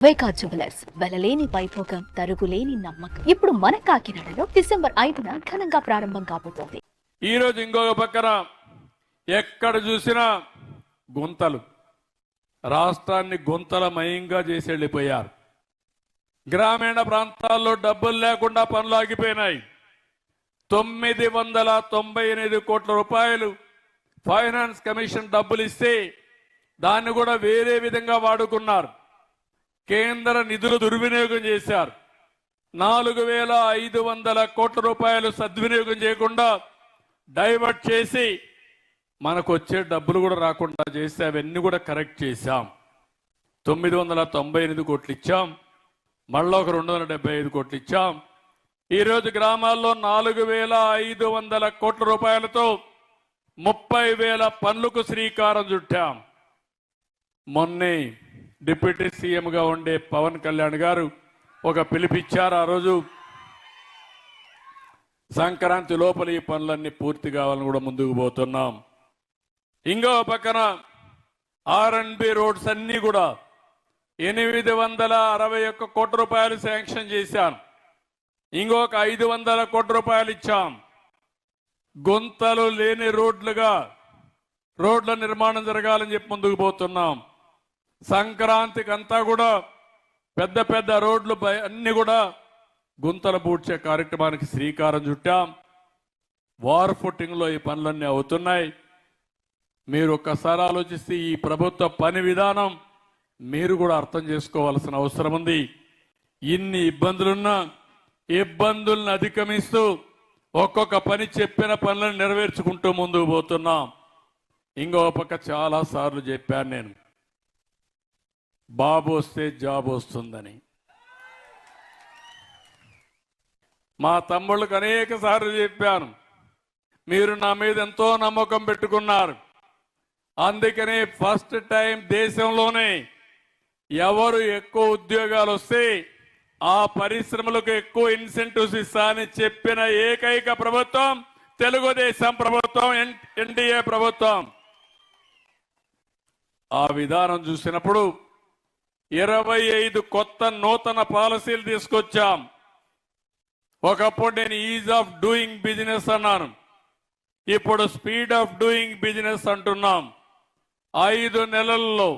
వైకా jewellers వెలలేని Vaibhogam తరుగులేని నమ్మకం. ఇప్పుడు మన కాకినాడలో డిసెంబర్ 5న ఘనంగా ప్రారంభం కాబోతోంది. ఈ రోజు ఇంకొక పక్కన ఎక్కడ చూసినా గుంతలు, రాష్ట్రాన్ని గుంతలమయంగా చేసి వెళ్ళిపోయారు. గ్రామీణ ప్రాంతాల్లో డబ్బులు లేకుండా పనులు ఆగిపోయినాయి. 998 కోట్ల రూపాయలు ఫైనాన్స్ కమిషన్ డబ్బులు ఇస్తే దాన్ని కూడా వేరే విధంగా వాడుకున్నారు. కేంద్ర నిధులు దుర్వినియోగం చేశారు. 4500 కోట్ల రూపాయలు సద్వినియోగం చేయకుండా డైవర్ట్ చేసి మనకు వచ్చే డబ్బులు కూడా రాకుండా చేసి అవన్నీ కూడా కరెక్ట్ చేశాం. 998 కోట్లు ఇచ్చాం, మళ్ళీ ఒక 275 కోట్లు ఇచ్చాం. ఈరోజు గ్రామాల్లో 4500 కోట్ల రూపాయలతో 30,000 పనులకు శ్రీకారం చుట్టాం. మొన్నే డిప్యూటీ సీఎంగా ఉండే పవన్ కళ్యాణ్ గారు ఒక పిలిపిచ్చారు. ఆ రోజు సంక్రాంతి లోపల ఈ పనులన్నీ పూర్తి కావాలని కూడా ముందుకు పోతున్నాం. ఇంకో పక్కన R&B రోడ్స్ అన్ని కూడా 861 కోట్ల రూపాయలు శాంక్షన్ చేశాం. ఇంకొక 500 కోట్ల రూపాయలు ఇచ్చాం. గుంతలు లేని రోడ్ల నిర్మాణం జరగాలని చెప్పి ముందుకు పోతున్నాం. సంక్రాంతికి అంతా కూడా పెద్ద పెద్ద రోడ్లు అన్ని కూడా గుంతలు పూడ్చే కార్యక్రమానికి శ్రీకారం చుట్టాం. వార్ ఫుటింగ్ లో ఈ పనులన్నీ అవుతున్నాయి. మీరు ఒక్కసారి ఆలోచిస్తే ఈ ప్రభుత్వ పని విధానం మీరు కూడా అర్థం చేసుకోవాల్సిన అవసరం ఉంది. ఇన్ని ఇబ్బందులున్నా ఇబ్బందులను అధిగమిస్తూ ఒక్కొక్క పని చెప్పిన పనులను నెరవేర్చుకుంటూ ముందుకు పోతున్నాం. ఇంకో పక్క చాలా సార్లు చెప్పాను నేను, బాబు వస్తే జాబ్ వస్తుందని. మా తమ్ముళ్ళకు అనేక సార్లు చెప్పాను, మీరు నా మీద ఎంతో నమ్మకం పెట్టుకున్నారు. అందుకనే ఫస్ట్ టైం దేశంలోనే ఎవరు ఎక్కువ ఉద్యోగాలు వస్తే ఆ పరిశ్రమలకు ఎక్కువ ఇన్సెంటివ్స్ ఇస్తా అని చెప్పిన ఏకైక ప్రభుత్వం తెలుగుదేశం ప్రభుత్వం, ఎన్డీఏ ప్రభుత్వం. ఆ విధానం చూసినప్పుడు 25 కొత్త నూతన పాలసీలు తీసుకొచ్చాం. ఒకప్పుడు నేను ఈజ్ ఆఫ్ డూయింగ్ బిజినెస్ అన్నాను, ఇప్పుడు స్పీడ్ ఆఫ్ డూయింగ్ బిజినెస్ అంటున్నాం. 5 నెలల్లో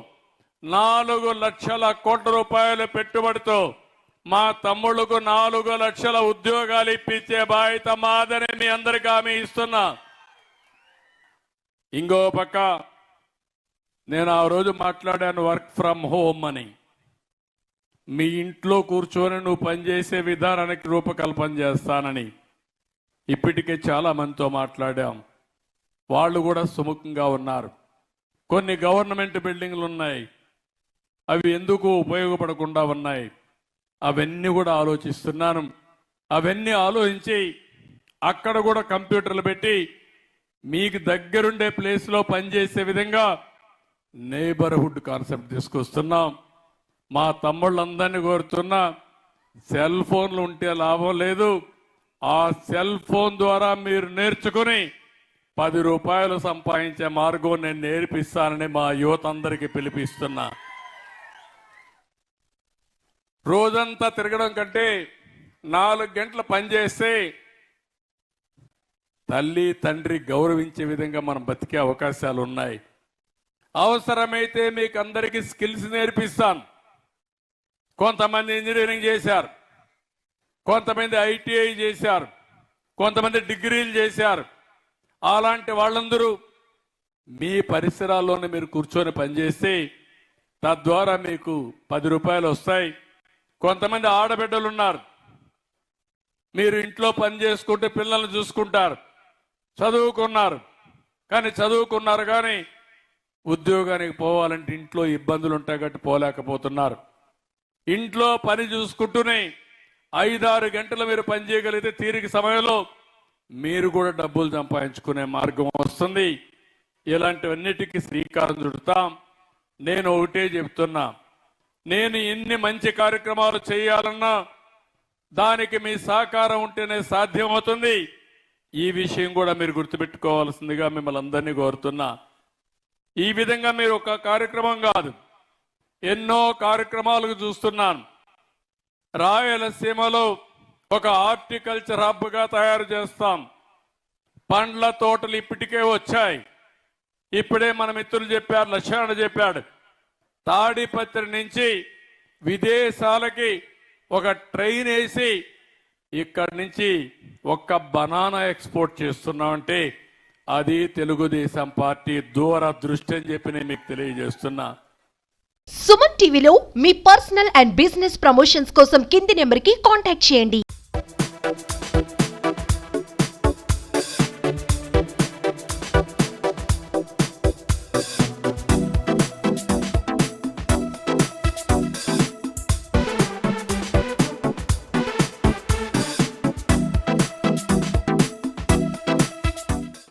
4 లక్షల కోట్ల రూపాయల పెట్టుబడితో మా తమ్ముళ్లకు 4 లక్షల ఉద్యోగాలు ఇప్పించే బాధ్యత మాదని మీ అందరికీ హామీ ఇస్తున్నా. ఇంకో పక్క నేను ఆ రోజు మాట్లాడాను వర్క్ ఫ్రమ్ హోమ్ అని. మీ ఇంట్లో కూర్చొని నువ్వు పనిచేసే విధానానికి రూపకల్పన చేస్తానని ఇప్పటికే చాలా మందితో మాట్లాడాం. వాళ్ళు కూడా సుముఖంగా ఉన్నారు. కొన్ని గవర్నమెంట్ బిల్డింగ్లు ఉన్నాయి, అవి ఎందుకు ఉపయోగపడకుండా ఉన్నాయి, అవన్నీ కూడా ఆలోచిస్తున్నాను. అవన్నీ ఆలోచించి అక్కడ కూడా కంప్యూటర్లు పెట్టి మీకు దగ్గరుండే ప్లేస్లో పనిచేసే విధంగా నైబర్హుడ్ కాన్సెప్ట్ తీసుకొస్తున్నాం. మా తమ్ముళ్ళందరినీ కోరుతున్నా, సెల్ ఫోన్లు ఉంటే లాభం లేదు. ఆ సెల్ ఫోన్ ద్వారా మీరు నేర్చుకుని 10 రూపాయలు సంపాదించే మార్గం నేను నేర్పిస్తానని మా యువత అందరికీ పిలిపిస్తున్నా. రోజంతా తిరగడం కంటే 4 గంటలు పనిచేస్తే తల్లి తండ్రి గౌరవించే విధంగా మనం బతికే అవకాశాలు ఉన్నాయి. అవసరమైతే మీకు అందరికీ స్కిల్స్ నేర్పిస్తాను. కొంతమంది ఇంజనీరింగ్ చేశారు, కొంతమంది ITI చేశారు, కొంతమంది డిగ్రీలు చేశారు. అలాంటి వాళ్ళందరూ మీ పరిసరాల్లోనే మీరు కూర్చొని పనిచేస్తే తద్వారా మీకు 10 రూపాయలు వస్తాయి. కొంతమంది ఆడబిడ్డలు ఉన్నారు, మీరు ఇంట్లో పని చేసుకుంటే పిల్లల్ని చూసుకుంటారు, చదువుకున్నారు కానీ ఉద్యోగానికి పోవాలంటే ఇంట్లో ఇబ్బందులు ఉంటాయి కాబట్టి పోలేకపోతున్నారు. ఇంట్లో పని చూసుకుంటూనే 5-6 గంటలు మీరు పని చేయగలిగితే తీరిక సమయంలో మీరు కూడా డబ్బులు సంపాదించుకునే మార్గం వస్తుంది. ఇలాంటివన్నిటికీ శ్రీకారం చుడతాం. నేను ఒకటే చెప్తున్నా, నేను ఎన్ని మంచి కార్యక్రమాలు చేయాలన్నా దానికి మీ సహకారం ఉంటేనే సాధ్యమవుతుంది. ఈ విషయం కూడా మీరు గుర్తుపెట్టుకోవాల్సిందిగా మిమ్మల్ని అందరినీ కోరుతున్నా. ఈ విధంగా మీరు ఒక కార్యక్రమం కాదు, ఎన్నో కార్యక్రమాలకు చూస్తున్నాను. రాయలసీమలో ఒక హార్టికల్చర్ హబ్గా తయారు చేస్తాం. పండ్ల తోటలు ఇప్పటికే వచ్చాయి. ఇప్పుడే మన మిత్రులు చెప్పారు, లక్ష్మణ చెప్పాడు, తాడిపత్రి నుంచి విదేశాలకి ఒక ట్రైన్ వేసి ఇక్కడి నుంచి ఒక్క బనానా ఎక్స్పోర్ట్ చేస్తున్నామంటే అది తెలుగుదేశం పార్టీ దూరదృష్టి అని చెప్పి నేను మీకు తెలియజేస్తున్నా. సుమన్ టీవీలో మీ పర్సనల్ అండ్ బిజినెస్ ప్రమోషన్స్ కోసం కింది నెంబర్కి కాంటాక్ట్ చేయండి.